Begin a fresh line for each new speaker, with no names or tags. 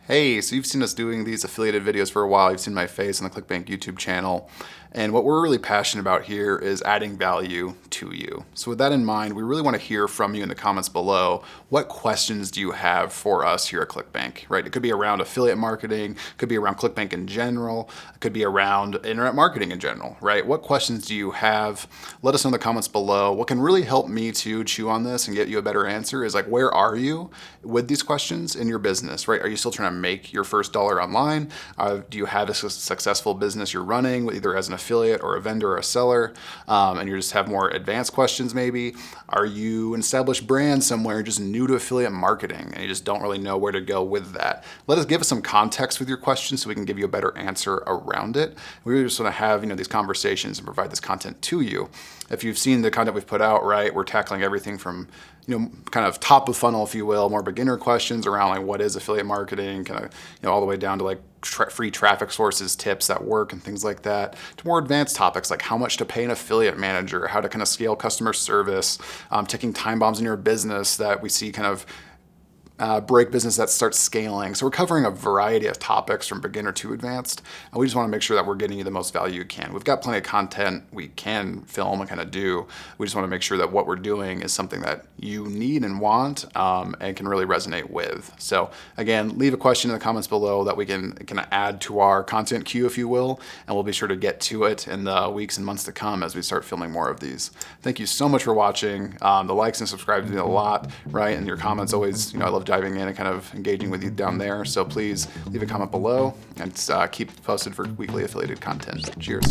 Hey, so you've seen us doing these affiliated videos for a while. You've seen my face on the ClickBank YouTube channel. And what we're really passionate about here is adding value to you. So with that in mind, we really want to hear from you in the comments below. What questions do you have for us here at ClickBank, right? It could be around affiliate marketing, it could be around ClickBank in general, it could be around internet marketing in general, right? What questions do you have? Let us know in the comments below. What can really help me to chew on this and get you a better answer is like, where are you with these questions in your business, right? Are you still trying to make your first dollar online? Do you have a successful business you're running, either as an affiliate or a vendor or a seller, and you just have more advanced questions maybe? Are you an established brand somewhere, just new to affiliate marketing, and you just don't really know where to go with that? Give us some context with your questions so we can give you a better answer around it. We really just want to have these conversations and provide this content to you. If you've seen the content we've put out, right, we're tackling everything from kind of top of funnel, if you will, more beginner questions around like what is affiliate marketing, kind of, all the way down to like free traffic sources, tips that work and things like that, to more advanced topics like how much to pay an affiliate manager, how to kind of scale customer service, taking time bombs in your business that we see kind of break business that starts scaling. So we're covering a variety of topics from beginner to advanced, and we just want to make sure that we're getting you the most value you can. We've got plenty of content we can film and kind of do. We just want to make sure that what we're doing is something that you need and want, and can really resonate with. So again, leave a question in the comments below that we can add to our content queue, if you will, and we'll be sure to get to it in the weeks and months to come as we start filming more of these. Thank you so much for watching. The likes and subscribes mean a lot, right? And your comments always, I love diving in and kind of engaging with you down there. So please leave a comment below and keep posted for weekly affiliated content. Cheers.